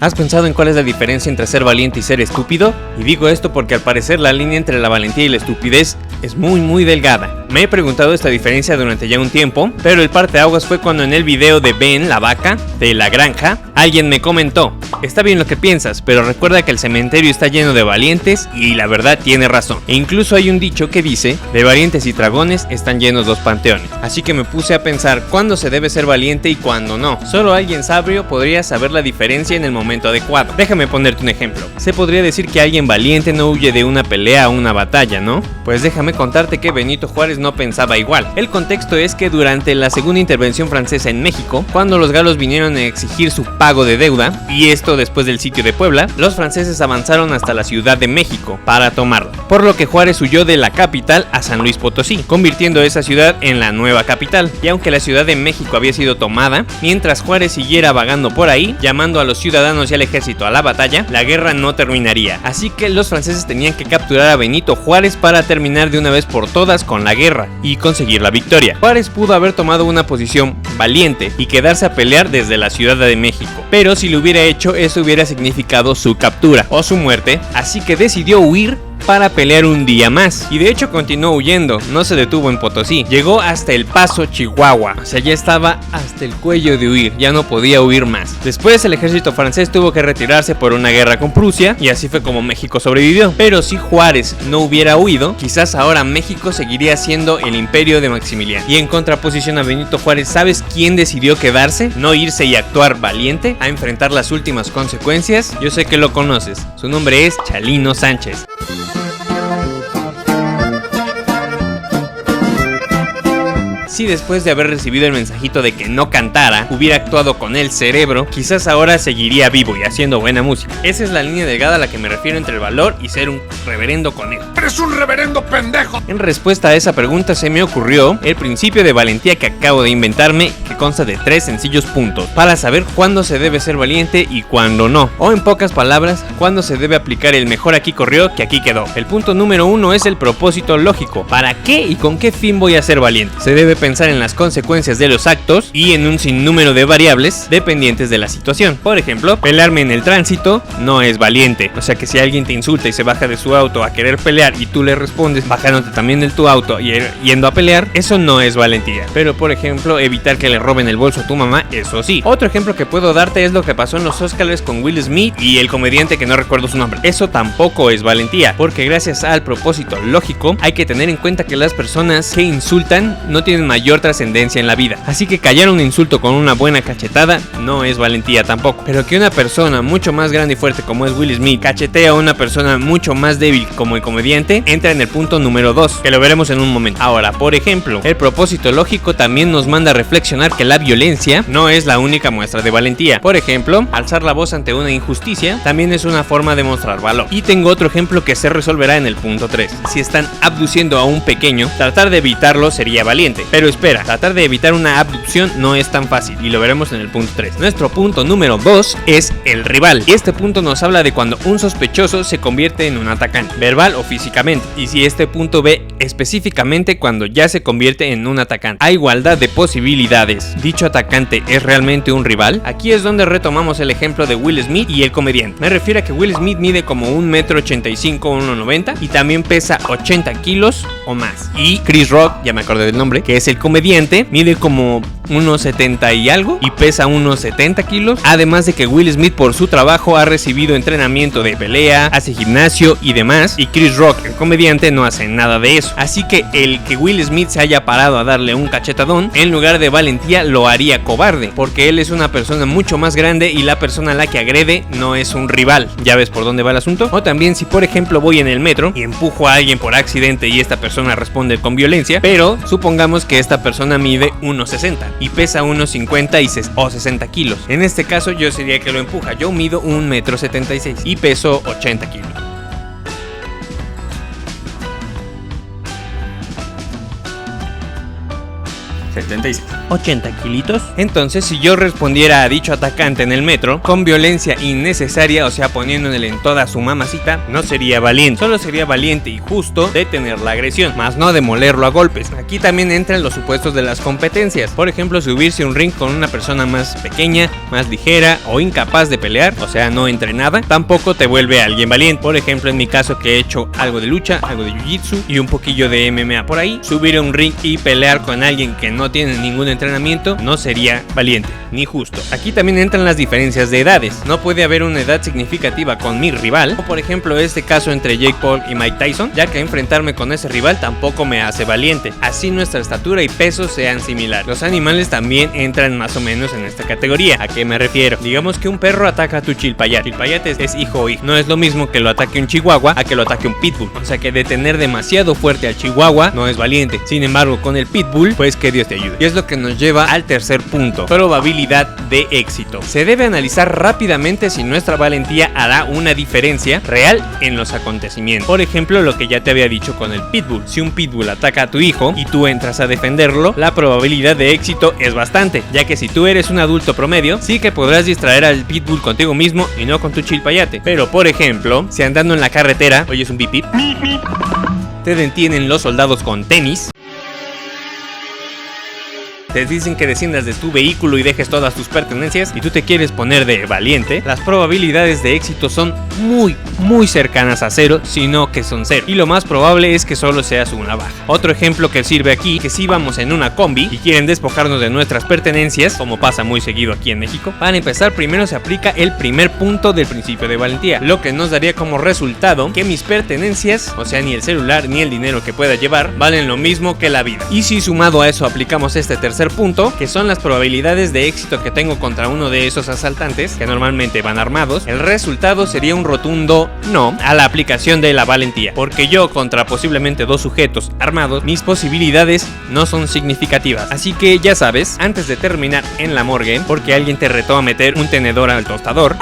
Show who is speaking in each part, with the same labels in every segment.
Speaker 1: ¿Has pensado en cuál es la diferencia entre ser valiente y ser estúpido? Y digo esto porque al parecer la línea entre la valentía y la estupidez es muy delgada. Me he preguntado esta diferencia durante ya un tiempo, pero el parteaguas fue cuando en el video de Ben, la vaca, de la granja, alguien me comentó: está bien lo que piensas, pero recuerda que el cementerio está lleno de valientes y la verdad tiene razón. E incluso hay un dicho que dice: de valientes y dragones están llenos los panteones. Así que me puse a pensar cuándo se debe ser valiente y cuándo no. Solo alguien sabio podría saber la diferencia en el momento adecuado. Déjame ponerte un ejemplo. Se podría decir que alguien valiente no huye de una pelea o una batalla, ¿no? Pues déjame contarte que Benito Juárez no pensaba igual. El contexto es que durante la segunda intervención francesa en México, cuando los galos vinieron a exigir su pago de deuda, y esto después del sitio de Puebla, los franceses avanzaron hasta la Ciudad de México para tomarla, por lo que Juárez huyó de la capital a San Luis Potosí, convirtiendo esa ciudad en la nueva capital. Y aunque la Ciudad de México había sido tomada, mientras Juárez siguiera vagando por ahí, llamando a los ciudadanos y al ejército a la batalla, la guerra no terminaría. Así que los franceses tenían que capturar a Benito Juárez para terminar de una vez por todas con la guerra y conseguir la victoria. Juárez pudo haber tomado una posición valiente y quedarse a pelear desde la Ciudad de México, pero si lo hubiera hecho, eso hubiera significado su captura o su muerte, así que decidió huir para pelear un día más, y de hecho continuó huyendo. No se detuvo en Potosí, llegó hasta El Paso, Chihuahua, o sea, ya estaba hasta el cuello de huir, ya no podía huir más. Después el ejército francés tuvo que retirarse por una guerra con Prusia, y así fue como México sobrevivió. Pero si Juárez no hubiera huido, quizás ahora México seguiría siendo el imperio de Maximiliano. Y en contraposición a Benito Juárez, ¿sabes quién decidió quedarse? No irse y actuar valiente a enfrentar las últimas consecuencias. Yo sé que lo conoces, su nombre es Chalino Sánchez. Si después de haber recibido el mensajito de que no cantara, hubiera actuado con el cerebro, quizás ahora seguiría vivo y haciendo buena música. Esa es la línea delgada a la que me refiero entre el valor y ser un reverendo conejo.
Speaker 2: ¡Eres un reverendo pendejo!
Speaker 1: En respuesta a esa pregunta se me ocurrió el principio de valentía que acabo de inventarme, que consta de 3 sencillos puntos, para saber cuándo se debe ser valiente y cuándo no. O en pocas palabras, cuándo se debe aplicar el mejor aquí corrió que aquí quedó. El punto número 1 es el propósito lógico. ¿Para qué y con qué fin voy a ser valiente? Se debe pensar en las consecuencias de los actos y en un sinnúmero de variables dependientes de la situación. Por ejemplo, pelearme en el tránsito no es valiente. O sea que si alguien te insulta y se baja de su auto a querer pelear y tú le respondes bajándote también de tu auto y yendo a pelear, eso no es valentía. Pero por ejemplo, evitar que le roben el bolso a tu mamá, eso sí. Otro ejemplo que puedo darte es lo que pasó en los Oscars con Will Smith y el comediante que no recuerdo su nombre. Eso tampoco es valentía, porque gracias al propósito lógico hay que tener en cuenta que las personas que insultan no tienen mayor trascendencia en la vida, así que callar un insulto con una buena cachetada no es valentía tampoco. Pero que una persona mucho más grande y fuerte como es Will Smith cachetea a una persona mucho más débil como el comediante, entra en el punto número 2, que lo veremos en un momento. Ahora, por ejemplo, el propósito lógico también nos manda a reflexionar que la violencia no es la única muestra de valentía. Por ejemplo, alzar la voz ante una injusticia también es una forma de mostrar valor. Y tengo otro ejemplo que se resolverá en el punto 3. Si están abduciendo a un pequeño, tratar de evitarlo sería valiente. Pero espera, tratar de evitar una abducción no es tan fácil, y lo veremos en el punto 3. Nuestro punto número 2 es el rival. Y este punto nos habla de cuando un sospechoso se convierte en un atacante, verbal o físicamente. Y si este punto ve específicamente cuando ya se convierte en un atacante. A igualdad de posibilidades, ¿dicho atacante es realmente un rival? Aquí es donde retomamos el ejemplo de Will Smith y el comediante. Me refiero a que Will Smith mide como 1,85 m, 1,90 m y también pesa 80 kilos o más. Y Chris Rock, ya me acordé del nombre, que es el comediante, mide como 1,70 y algo y pesa unos 70 kilos. Además de que Will Smith por su trabajo ha recibido entrenamiento de pelea, hace gimnasio y demás, y Chris Rock, el comediante, no hace nada de eso. Así que el que Will Smith se haya parado a darle un cachetadón, en lugar de valentía lo haría cobarde, porque él es una persona mucho más grande y la persona a la que agrede no es un rival. ¿Ya ves por dónde va el asunto? O también si por ejemplo voy en el metro y empujo a alguien por accidente y esta persona responde con violencia, pero supongamos que esta persona mide 1,60 y pesa 1,50 o 60 kilos. En este caso yo sería que lo empuja. Yo mido 1,76 m y peso 80 kilos.
Speaker 3: 76.
Speaker 1: 80 kilitos. Entonces, si yo respondiera a dicho atacante en el metro con violencia innecesaria, o sea, poniéndole en toda su mamacita, no sería valiente. Solo sería valiente y justo detener la agresión, más no demolerlo a golpes. Aquí también entran los supuestos de las competencias. Por ejemplo, subirse a un ring con una persona más pequeña, más ligera o incapaz de pelear, o sea, no entrenada, tampoco te vuelve alguien valiente. Por ejemplo, en mi caso, que he hecho algo de lucha, algo de jiu-jitsu y un poquillo de MMA por ahí, subir a un ring y pelear con alguien que no tiene ningún entrenamiento no sería valiente ni justo. Aquí también entran las diferencias de edades. No puede haber una edad significativa con mi rival, o por ejemplo este caso entre Jake Paul y Mike Tyson, ya que enfrentarme con ese rival tampoco me hace valiente, así nuestra estatura y peso sean similares. Los animales también entran más o menos en esta categoría. ¿A qué me refiero? Digamos que un perro ataca a tu chilpayate. Chilpayate es hijo o hija. No es lo mismo que lo ataque un chihuahua a que lo ataque un pitbull. O sea que detener demasiado fuerte al chihuahua no es valiente. Sin embargo, con el pitbull, pues que Dios te ayude. Y es lo que nos lleva al tercer punto: probabilidad de éxito. Se debe analizar rápidamente si nuestra valentía hará una diferencia real en los acontecimientos. Por ejemplo, lo que ya te había dicho con el pitbull. Si un pitbull ataca a tu hijo y tú entras a defenderlo, la probabilidad de éxito es bastante, ya que si tú eres un adulto promedio, sí que podrás distraer al pitbull contigo mismo y no con tu chilpayate. Pero por ejemplo, si andando en la carretera oyes un pipip, te detienen los soldados con tenis, te dicen que desciendas de tu vehículo y dejes todas tus pertenencias y tú te quieres poner de valiente, las probabilidades de éxito son muy cercanas a cero, sino que son cero, y lo más probable es que solo seas una baja. Otro ejemplo que sirve aquí, que si vamos en una combi y quieren despojarnos de nuestras pertenencias, como pasa muy seguido aquí en México, para empezar primero se aplica el primer punto del principio de valentía, lo que nos daría como resultado que mis pertenencias, o sea ni el celular ni el dinero que pueda llevar, valen lo mismo que la vida. Y si sumado a eso aplicamos este tercer punto, que son las probabilidades de éxito que tengo contra uno de esos asaltantes, que normalmente van armados, el resultado sería un rotundo no a la aplicación de la valentía, porque yo contra posiblemente dos sujetos armados, mis posibilidades no son significativas. Así que ya sabes, antes de terminar en la morgue, porque alguien te retó a meter un tenedor al tostador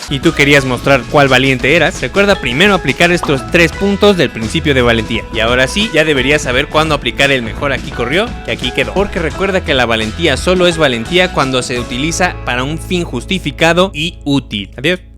Speaker 1: y tú querías mostrar cuál valiente eras, recuerda primero aplicar estos 3 puntos del principio de valentía. Y ahora sí, ya deberías saber cuándo aplicar el mejor aquí corrió que aquí quedó. Porque recuerda que la valentía solo es valentía cuando se utiliza para un fin justificado y útil. Adiós.